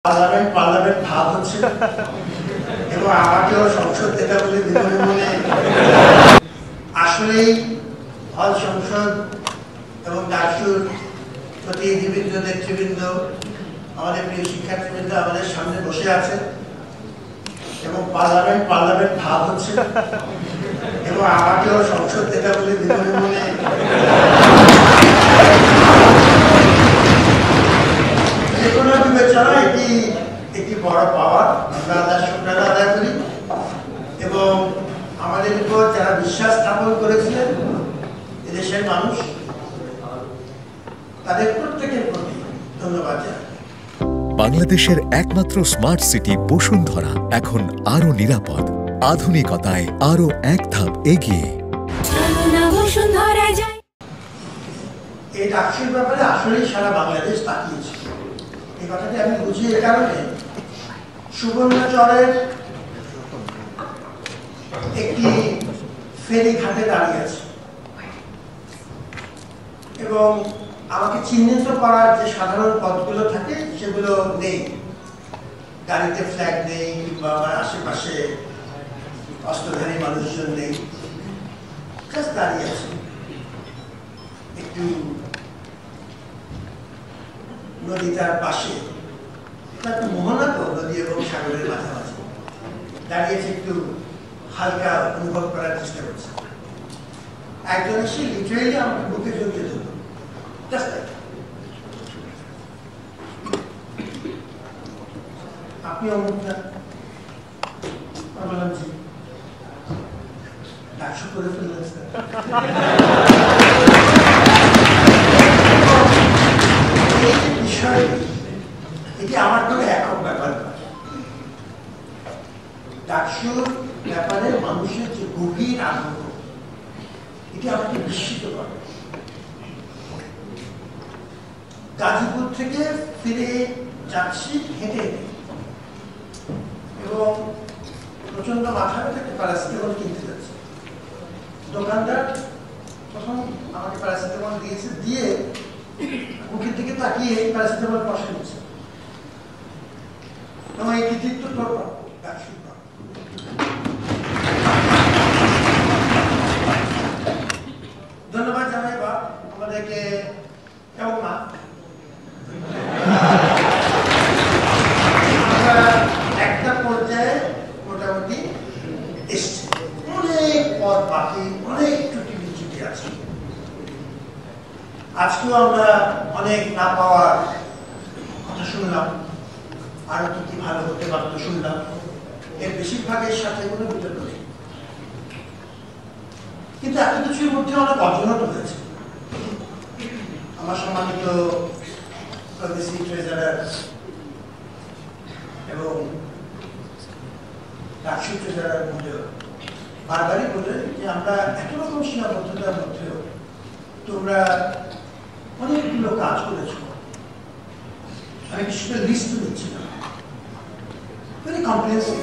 Parliament ভাব হচ্ছে এবং আমাকেও সংসদ নেতা বলে মনে মনে আসলেই হল সংসদ এবং ডাকসুর প্রতিনিধিবৃন্দ নেতৃবৃন্দ আমাদের প্রিয় শিক্ষার্থীবৃন্দ আমাদের সামনে বসে আছে এবং পার্লামেন্ট ভাব হচ্ছে এবং আমাকেও সংসদ নেতা বলে মনে মনে যেকোনো বিবেচনা এটি একটি বড় পাওয়া। আমরা আল্লাহর শুকরানা আদায় করি এবং আমাদের উপর যারা বিশ্বাস স্থাপন করেছিলেন এদেশের মানুষ তাদের প্রত্যেকের প্রতি ধন্যবাদ জানাই। বাংলাদেশের একমাত্র স্মার্ট সিটি বসুন্ধরা এখন আরো নিরাপদ, আধুনিকতায় আরো এক ধাপ এগিয়ে। এই ডাকসুর ব্যাপারে আসলেই সারা বাংলাদেশ তাকিয়েছে। এই কথাটি আমি বুঝি এ কারণে সুবর্ণচরের একটি ফেরি ঘাটে দাঁড়িয়ে আছে এবং আমাকে চিহ্নিত করার যে সাধারণ পথগুলো থাকে সেগুলো নেই, গাড়িতে ফ্ল্যাগ নেই কিংবা আমার আশেপাশে অস্ত্রধারী মানুষজন নেই, জাস্ট দাঁড়িয়ে আছে। একটু নদীটার পাশে মোহনা তো নদী এবং সাগরের মাঝামাঝি দাঁড়িয়েছে, একটু হালকা অনুভব করার চেষ্টা করছে। একজন এসে লিটারেলি আমাকে বুকে জড়িয়ে ধরল, আপনি অমুক না? বললাম জি। ডাকসু করে ফেললেন স্যার। এটি আমার কোনো একক ব্যাপার নয়। ডাকসুর ব্যাপারে মানুষের যে গভীর আগ্রহ এটি আমাকে বিস্মিত করে। গাজীপুর থেকে ফিরে যাচ্ছি হেঁটে হেঁটে এবং প্রচন্ড মাথা ব্যথা একটা প্যারাসিটামল কিনতে যাচ্ছি। দোকানদার তখন আমাকে প্যারাসিটামল দিয়েছে, দিয়ে মুখের দিকে তাকিয়ে প্যারাসিটামল কষে নিচ্ছে এবং এই কৃতিত্ব তোর ডাকসুর। ধন্যবাদ জানাই বা আমাদেরকে কেমন না আমরা একটা পর্যায়ে মোটামুটি এসছি, অনেক পথ বাকি, অনেক ত্রুটি বিচ্যুতি আছে। আজকেও আমরা অনেক না পাওয়ার কথা শুনলাম, আরো কি ভালো হতে পারতো শুনলাম। এর বেশিরভাগের সাথে কোনো বিতর্ক নেই, কিন্তু এত কিছুর মধ্যে অনেক অর্জনও হয়েছে। আমার সম্মানিত প্রদেশী ট্রেজারার এবং ডাকসু ট্রেজারার মধ্যেও বারবারই বলে যে আমরা এত রকম সীমাবদ্ধতার মধ্যেও তোমরা অনেকগুলো কাজ করেছ। আমি কিছুটা লিস্ট দিচ্ছি না, ভেরি কম্প্রিহেন্সিভ।